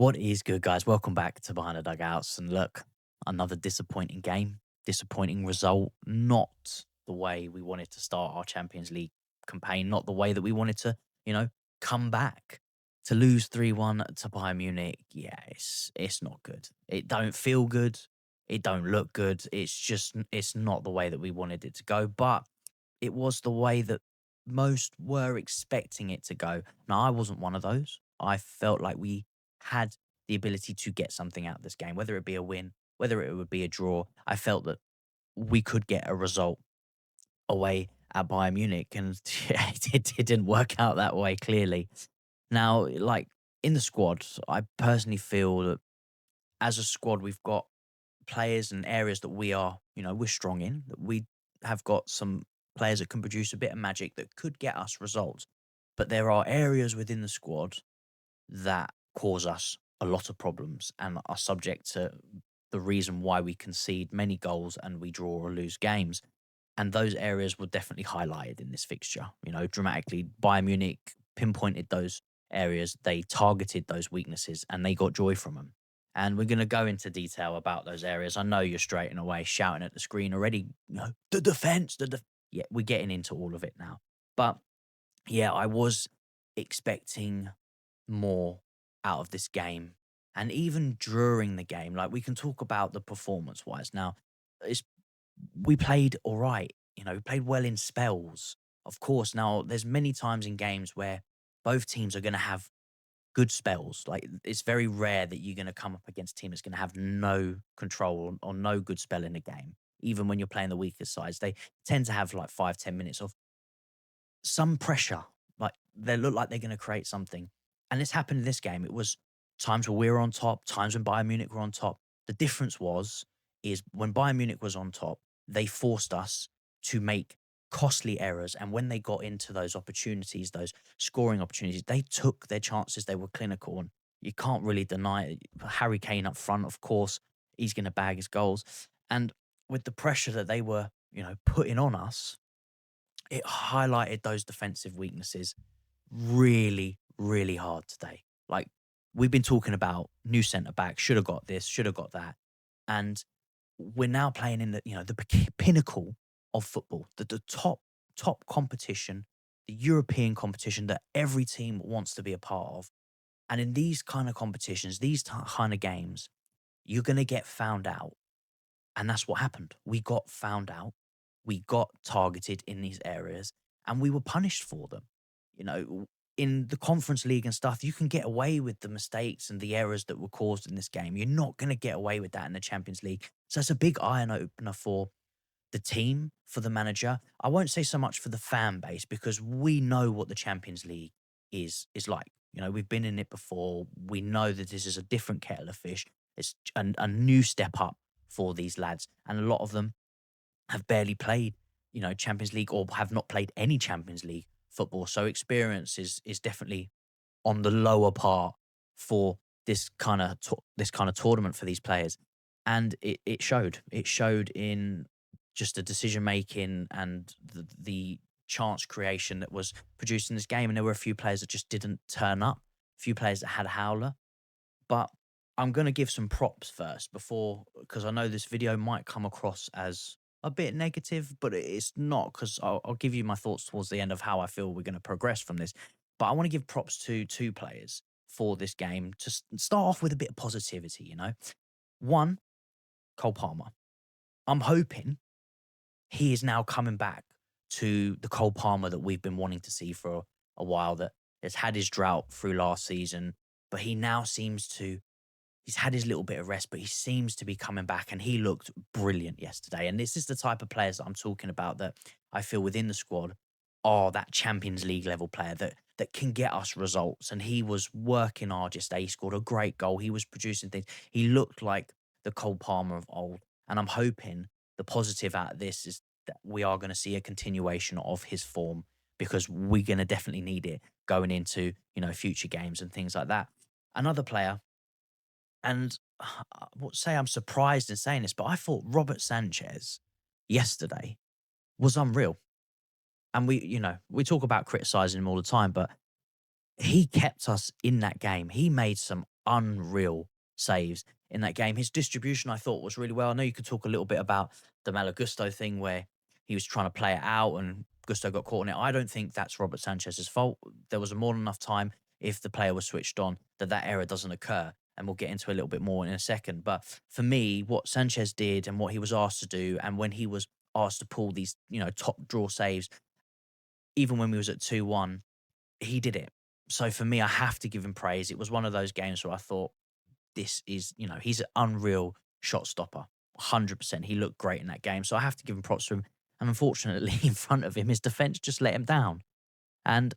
What is good, guys? Welcome back to Behind the Dugouts. And look, another disappointing game, disappointing result. Not the way we wanted to start our Champions League campaign, not the way that we wanted to, you know, come back. To lose 3-1 to Bayern Munich, yeah, it's not good. It don't feel good. It don't look good. It's not the way that we wanted it to go. But it was the way that most were expecting it to go. Now, I wasn't one of those. I felt like we had the ability to get something out of this game, whether it be a win, whether it would be a draw. I felt that we could get a result away at Bayern Munich, and it didn't work out that way, clearly. Now, like in the squad, I personally feel that as a squad, we've got players and areas that we're strong in, that we have got some players that can produce a bit of magic that could get us results. But there are areas within the squad that cause us a lot of problems and are subject to the reason why we concede many goals and we draw or lose games. And those areas were definitely highlighted in this fixture, dramatically. Bayern Munich pinpointed those areas, they targeted those weaknesses, and they got joy from them. And we're going to go into detail about those areas. I know you're straight away shouting at the screen already, the defense, yeah, we're getting into all of it now. But yeah, I was expecting more out of this game. And even during the game, like we can talk about the performance wise. Now, it's we played all right, we played well in spells. Of course, now there's many times in games where both teams are going to have good spells. Like it's very rare that you're going to come up against a team that's going to have no control or no good spell in the game. Even when you're playing the weaker sides, they tend to have like 5, 10 minutes of some pressure. Like they look like they're going to create something. And this happened in this game. It was times where we were on top, times when Bayern Munich were on top. The difference is when Bayern Munich was on top, they forced us to make costly errors. And when they got into those opportunities, those scoring opportunities, they took their chances. They were clinical. And you can't really deny it. Harry Kane up front, of course, he's going to bag his goals. And with the pressure that they were, putting on us, it highlighted those defensive weaknesses really, really hard today. Like we've been talking about new centre back, should have got this, should have got that. And we're now playing in the pinnacle of football, the top competition, the European competition that every team wants to be a part of. And in these kind of competitions, these kind of games, you're going to get found out. And that's what happened. We got found out. We got targeted in these areas and we were punished for them. You know, in the Conference League and stuff, you can get away with the mistakes and the errors that were caused in this game. You're not going to get away with that in the Champions League. So it's a big eye opener for the team, for the manager. I won't say so much for the fan base because we know what the Champions League is like. We've been in it before. We know that this is a different kettle of fish. It's a new step up for these lads, and a lot of them have barely played, Champions League or have not played any Champions League football. So experience is definitely on the lower part for this kind of tournament for these players, and it showed. It showed in just the decision making and the chance creation that was produced in this game. And there were a few players that just didn't turn up, a few players that had a howler. But I'm going to give some props first before, because I know this video might come across as a bit negative, but it's not, because I'll give you my thoughts towards the end of how I feel we're going to progress from this. But I want to give props to two players for this game to start off with a bit of positivity, One, Cole Palmer. I'm hoping he is now coming back to the Cole Palmer that we've been wanting to see for a while, that has had his drought through last season, but he now seems to he's had his little bit of rest, but he seems to be coming back and he looked brilliant yesterday. And this is the type of players that I'm talking about that I feel within the squad are that Champions League level player that can get us results. And he was working hard yesterday. He scored a great goal. He was producing things. He looked like the Cole Palmer of old. And I'm hoping the positive out of this is that we are going to see a continuation of his form, because we're going to definitely need it going into, future games and things like that. Another player, and I would say I'm surprised in saying this, but I thought Robert Sanchez yesterday was unreal. And we talk about criticizing him all the time, but he kept us in that game. He made some unreal saves in that game. His distribution, I thought, was really well. I know you could talk a little bit about the Malagusto thing where he was trying to play it out and Gusto got caught in it. I don't think that's Robert Sanchez's fault. There was more than enough time if the player was switched on that error doesn't occur. And we'll get into a little bit more in a second. But for me, what Sanchez did and what he was asked to do, and when he was asked to pull these, top draw saves, even when we was at 2-1, he did it. So for me, I have to give him praise. It was one of those games where I thought, this is, he's an unreal shot stopper. 100%. He looked great in that game. So I have to give him props to him. And unfortunately, in front of him, his defense just let him down. And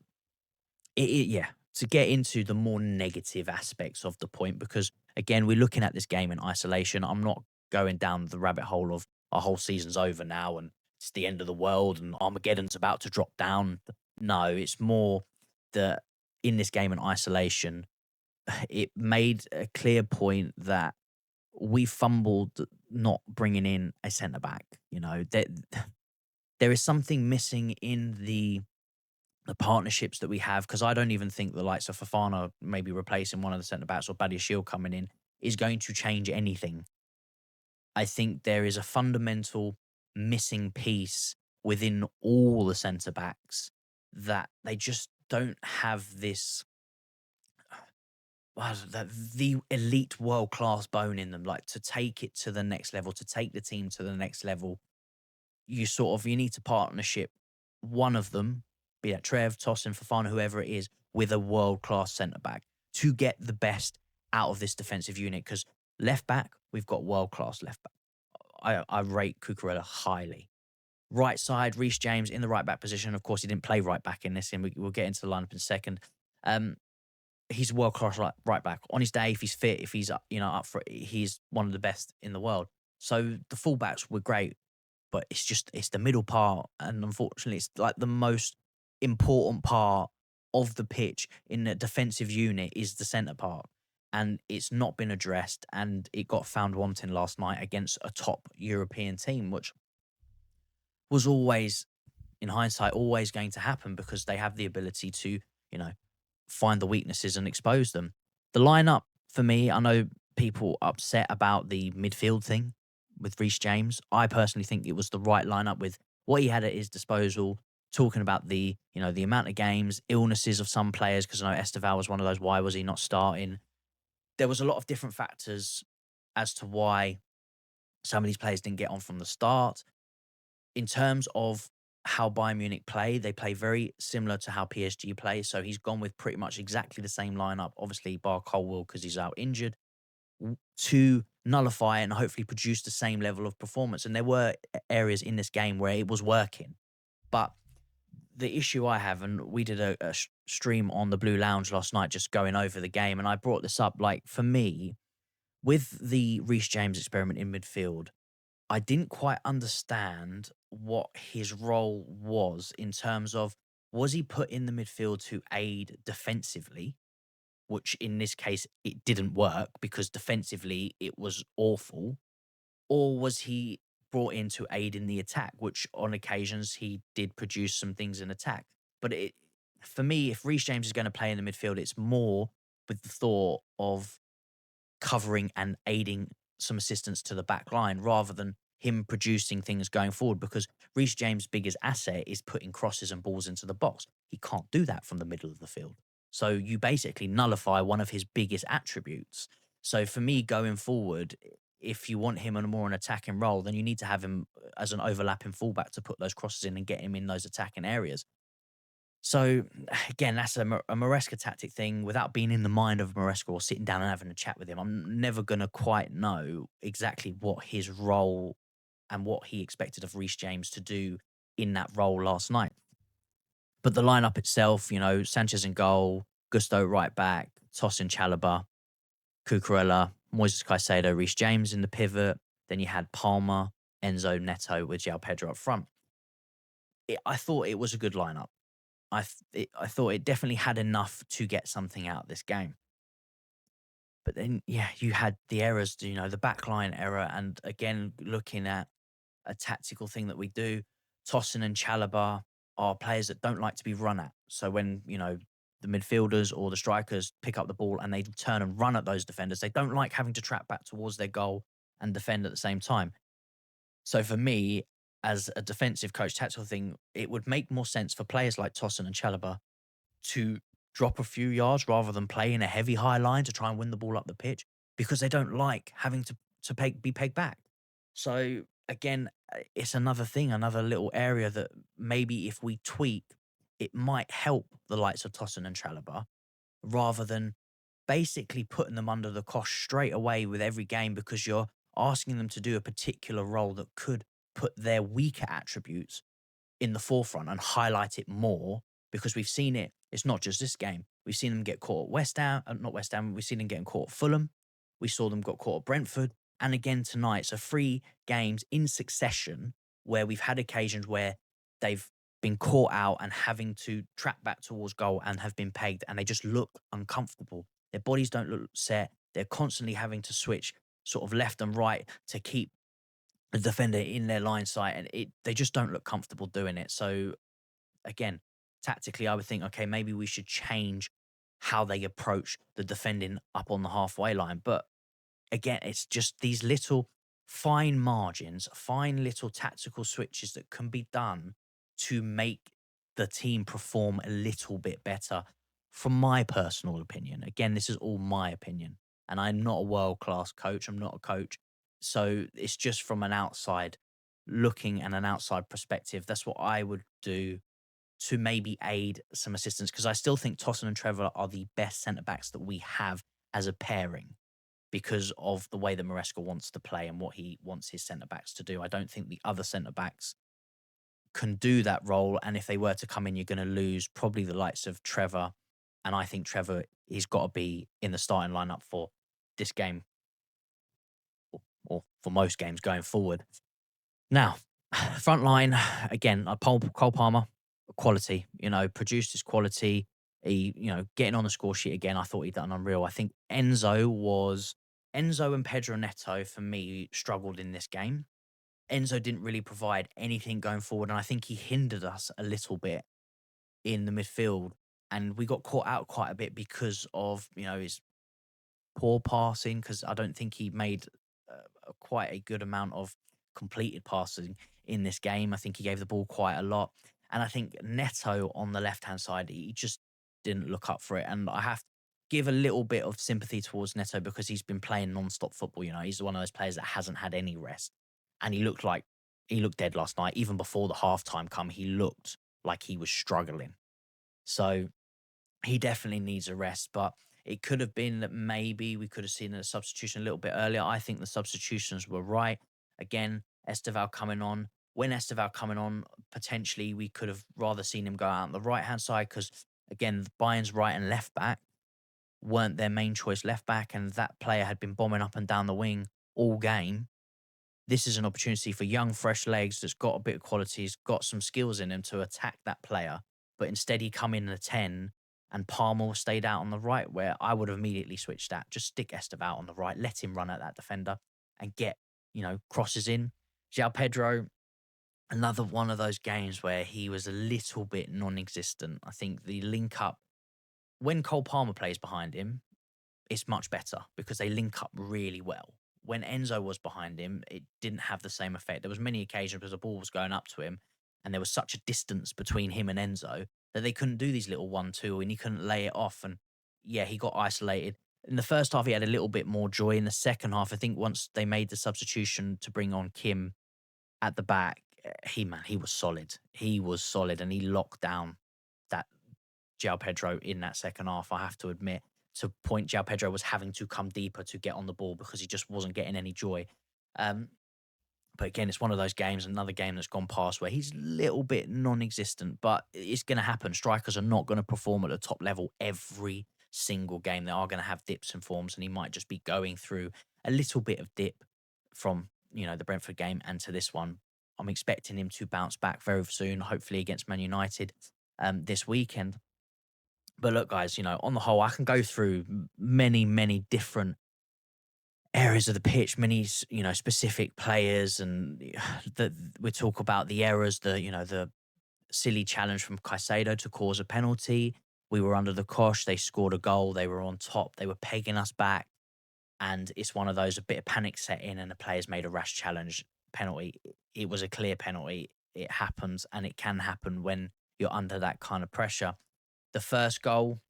yeah, to get into the more negative aspects of the point, because again, we're looking at this game in isolation. I'm not going down the rabbit hole of our whole season's over now and it's the end of the world and Armageddon's about to drop down. No, it's more that in this game in isolation, it made a clear point that we fumbled not bringing in a centre back. There is something missing in the partnerships that we have, because I don't even think the likes of Fafana maybe replacing one of the centre backs or Badiashile coming in is going to change anything. I think there is a fundamental missing piece within all the centre backs that they just don't have this the elite world class bone in them, like to take it to the next level, to take the team to the next level. You need to partnership one of them, be that Trev, Tosin, Fafana, whoever it is, with a world class centre back to get the best out of this defensive unit. Because left back, we've got world class left back. I rate Cucurella highly. Right side, Reece James in the right back position. Of course, he didn't play right back in this, and we'll get into the lineup in a second. He's a world class right back. On his day, if he's fit, if he's up for it, he's one of the best in the world. So the fullbacks were great, but it's the middle part, and unfortunately, it's like the most important part of the pitch in the defensive unit is the centre part, and it's not been addressed, and it got found wanting last night against a top European team, which was always, in hindsight, always going to happen because they have the ability to, you know, find the weaknesses and expose them. The lineup for me, I know people upset about the midfield thing with Reece James. I personally think it was the right lineup with what he had at his disposal. Talking about the amount of games, illnesses of some players, because I know Esteval was one of those. Why was he not starting? There was a lot of different factors as to why some of these players didn't get on from the start. In terms of how Bayern Munich play, they play very similar to how PSG play. So he's gone with pretty much exactly the same lineup, obviously bar Colwill because he's out injured, to nullify and hopefully produce the same level of performance. And there were areas in this game where it was working. But the issue I have, and we did a stream on the Blue Lounge last night just going over the game, and I brought this up, like for me, with the Reece James experiment in midfield, I didn't quite understand what his role was in terms of, was he put in the midfield to aid defensively, which in this case it didn't work because defensively it was awful, or was he brought in to aid in the attack, which on occasions he did produce some things in attack. But for me, if Reece James is going to play in the midfield, it's more with the thought of covering and aiding some assistance to the back line rather than him producing things going forward, because Reece James' biggest asset is putting crosses and balls into the box. He can't do that from the middle of the field. So you basically nullify one of his biggest attributes. So for me, going forward, if you want him in a more an attacking role, then you need to have him as an overlapping fullback to put those crosses in and get him in those attacking areas. So again, that's a Maresca tactic thing. Without being in the mind of Maresca or sitting down and having a chat with him, I'm never going to quite know exactly what his role and what he expected of Reece James to do in that role last night. But the lineup itself, Sanchez in goal, Gusto right back, Tosin Chalobah, Cucurella, Moises Caicedo, Reece James in the pivot. Then you had Palmer, Enzo, Neto with João Pedro up front. I thought it was a good lineup. I thought it definitely had enough to get something out of this game. But then, yeah, you had the errors, the backline error. And again, looking at a tactical thing that we do, Tosin and Chalobah are players that don't like to be run at. So when, the midfielders or the strikers pick up the ball and they turn and run at those defenders. They don't like having to track back towards their goal and defend at the same time. So for me, as a defensive coach, tactical thing, it would make more sense for players like Tosin and Chalobah to drop a few yards rather than play in a heavy high line to try and win the ball up the pitch because they don't like having to be pegged back. So again, it's another thing, another little area that maybe if we tweak, it might help the likes of Tosin and Chalobah rather than basically putting them under the cosh straight away with every game because you're asking them to do a particular role that could put their weaker attributes in the forefront and highlight it more because we've seen it. It's not just this game. We've seen them get caught at West Ham, not West Ham. We've seen them getting caught at Fulham. We saw them got caught at Brentford. And again tonight. So 3 games in succession where we've had occasions where they've been caught out and having to track back towards goal and have been pegged and they just look uncomfortable. Their bodies don't look set. They're constantly having to switch sort of left and right to keep the defender in their line sight, and they just don't look comfortable doing it. So again, tactically, I would think, okay, maybe we should change how they approach the defending up on the halfway line. But again, it's just these little fine margins, fine little tactical switches that can be done to make the team perform a little bit better. From my personal opinion, again, this is all my opinion, and I'm not a world class coach. I'm not a coach. So it's just from an outside looking and an outside perspective. That's what I would do to maybe aid some assistance because I still think Tosin and Trevor are the best centre backs that we have as a pairing because of the way that Maresca wants to play and what he wants his centre backs to do. I don't think the other centre backs can do that role. And if they were to come in, you're going to lose probably the likes of Trevor. And I think Trevor, he's got to be in the starting lineup for this game or for most games going forward. Now, front line, again, Cole Palmer, quality, produced his quality. He, getting on the score sheet again, I thought he'd done unreal. I think Enzo and Pedro Neto, for me, struggled in this game. Enzo didn't really provide anything going forward, and I think he hindered us a little bit in the midfield. And we got caught out quite a bit because of, his poor passing, because I don't think he made quite a good amount of completed passing in this game. I think he gave the ball quite a lot. And I think Neto on the left-hand side, he just didn't look up for it. And I have to give a little bit of sympathy towards Neto because he's been playing non-stop football. He's one of those players that hasn't had any rest. And he looked dead last night. Even before the halftime come, he looked like he was struggling. So he definitely needs a rest, but it could have been that maybe we could have seen a substitution a little bit earlier. I think the substitutions were right. Again, Esteval coming on. When Esteval coming on, potentially we could have rather seen him go out on the right-hand side because, again, Bayern's right and left back weren't their main choice left back, and that player had been bombing up and down the wing all game. This is an opportunity for young, fresh legs that's got a bit of quality, has got some skills in him to attack that player. But instead, he come in a 10 and Palmer stayed out on the right, where I would have immediately switched that. Just stick Esteval on the right, let him run at that defender and get, crosses in. João Pedro, another one of those games where he was a little bit non-existent. I think the link up, when Cole Palmer plays behind him, it's much better because they link up really well. When Enzo was behind him, it didn't have the same effect. There was many occasions because the ball was going up to him and there was such a distance between him and Enzo that they couldn't do these little 1-2 and he couldn't lay it off. And yeah, he got isolated. In the first half, he had a little bit more joy. In the second half, I think once they made the substitution to bring on Kim at the back, he was solid. He was solid and he locked down that João Pedro in that second half, I have to admit. To point, João Pedro was having to come deeper to get on the ball because he just wasn't getting any joy. But again, it's one of those games, another game that's gone past where he's a little bit non-existent, but it's going to happen. Strikers are not going to perform at the top level every single game. They are going to have dips and forms, and he might just be going through a little bit of dip from, the Brentford game and to this one. I'm expecting him to bounce back very soon, hopefully against Man United this weekend. But look, guys, on the whole, I can go through many, many different areas of the pitch, many, specific players, and we talk about the errors, the silly challenge from Caicedo to cause a penalty. We were under the cosh. They scored a goal. They were on top. They were pegging us back. And it's one of those, a bit of panic set in, and the players made a rash challenge penalty. It was a clear penalty. It happens, and it can happen when you're under that kind of pressure. The first goal,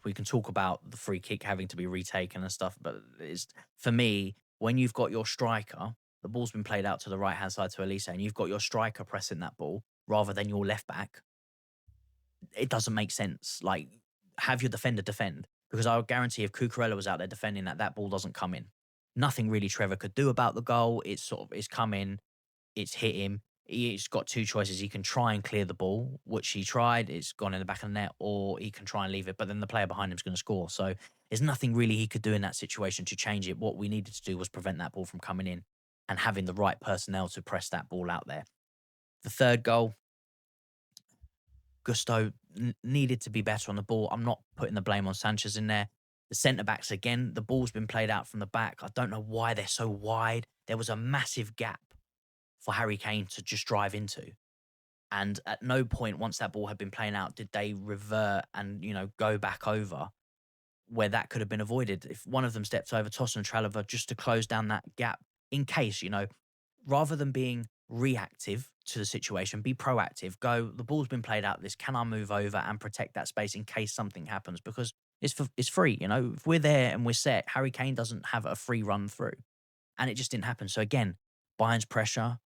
we can talk about the free kick having to be retaken and stuff, but it's, for me, when you've got your striker, the ball's been played out to the right hand side to Elise, and you've got your striker pressing that ball rather than your left back, it doesn't make sense. Like, have your defender defend, because I would guarantee if Cucurella was out there defending that, that ball doesn't come in. Nothing really Trevor could do about the goal. It's come in, it's hit him. He's got two choices. He can try and clear the ball, which he tried. It's gone in the back of the net, or he can try and leave it. But then the player behind him is going to score. So there's nothing really he could do in that situation to change it. What we needed to do was prevent that ball from coming in and having the right personnel to press that ball out there. The third goal, Gusto needed to be better on the ball. I'm not putting the blame on Sanchez in there. The centre backs, again, the ball's been played out from the back. I don't know why they're so wide. There was a massive gap for Harry Kane to just drive into. And at no point, once that ball had been playing out, did they revert and, go back over where that could have been avoided. If one of them stepped over Tosun and Tralliver just to close down that gap in case, rather than being reactive to the situation, be proactive. Go, the ball's been played out. This, can I move over and protect that space in case something happens? Because it's free. If we're there and we're set, Harry Kane doesn't have a free run through, and it just didn't happen. So again, Bayern's pressure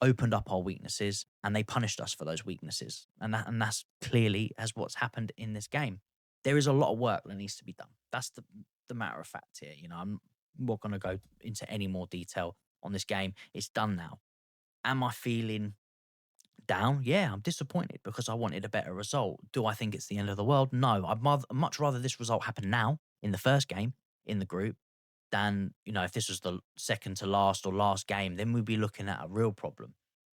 opened up our weaknesses, and they punished us for those weaknesses, and that's clearly as what's happened in this game. There is a lot of work that needs to be done. That's the matter of fact here. I'm not going to go into any more detail on this game. It's done now. Am I feeling down? Yeah, I'm disappointed because I wanted a better result. Do I think it's the end of the world? No, much rather this result happen now in the first game in the group than, if this was the second to last or last game, then we'd be looking at a real problem.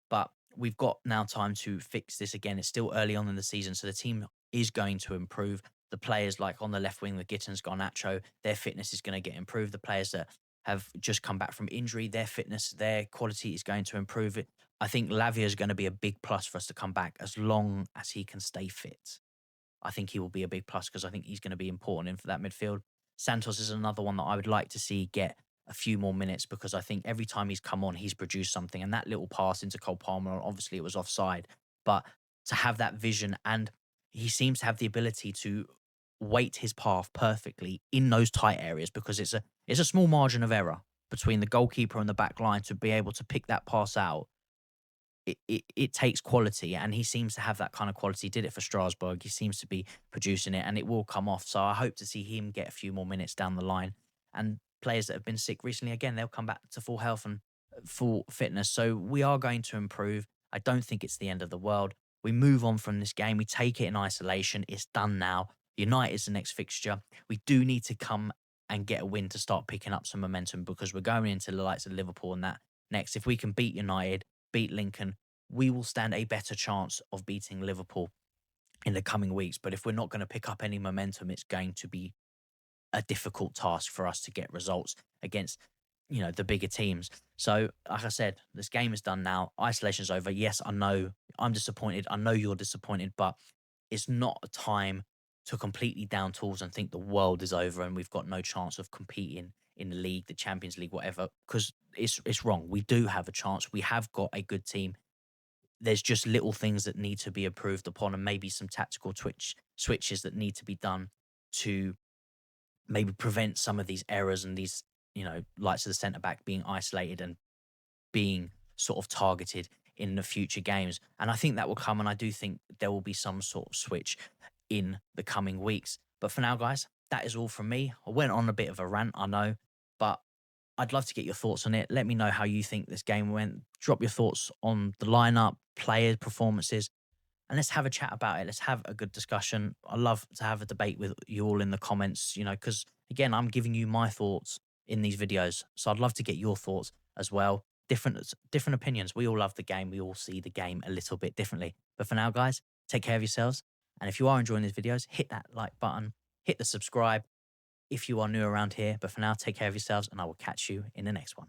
But we've got now time to fix this again. It's still early on in the season, so the team is going to improve. The players, like on the left wing with Gittins, Garnacho, their fitness is going to get improved. The players that have just come back from injury, their fitness, their quality is going to improve. I think Lavia is going to be a big plus for us to come back as long as he can stay fit. I think he will be a big plus because I think he's going to be important in for that midfield. Santos is another one that I would like to see get a few more minutes because I think every time he's come on, he's produced something. And that little pass into Cole Palmer, obviously it was offside, but to have that vision, and he seems to have the ability to weight his path perfectly in those tight areas because it's a small margin of error between the goalkeeper and the back line to be able to pick that pass out. It takes quality, and he seems to have that kind of quality. He did it for Strasbourg. He seems to be producing it, and it will come off. So I hope to see him get a few more minutes down the line. And players that have been sick recently, again, they'll come back to full health and full fitness. So we are going to improve. I don't think it's the end of the world. We move on from this game. We take it in isolation. It's done now. United's the next fixture. We do need to come and get a win to start picking up some momentum because we're going into the likes of Liverpool and that next. If we can beat United, beat Lincoln, we will stand a better chance of beating Liverpool in the coming weeks. But if we're not going to pick up any momentum, it's going to be a difficult task for us to get results against, the bigger teams. So, like I said, this game is done now. Isolation's over. Yes, I know I'm disappointed. I know you're disappointed, but it's not a time to completely down tools and think the world is over and we've got no chance of competing in the league, the Champions League, whatever, because it's wrong. We do have a chance. We have got a good team. There's just little things that need to be improved upon and maybe some tactical switches that need to be done to maybe prevent some of these errors and these, likes of the centre back being isolated and being sort of targeted in the future games. And I think that will come, and I do think there will be some sort of switch in the coming weeks. But for now, guys, that is all from me. I went on a bit of a rant, I know, but I'd love to get your thoughts on it. Let me know how you think this game went. Drop your thoughts on the lineup, players, performances, and let's have a chat about it. Let's have a good discussion. I love to have a debate with you all in the comments, because again, I'm giving you my thoughts in these videos. So I'd love to get your thoughts as well. Different opinions. We all love the game. We all see the game a little bit differently. But for now, guys, take care of yourselves. And if you are enjoying these videos, hit that like button, hit the subscribe if you are new around here. But for now, take care of yourselves, and I will catch you in the next one.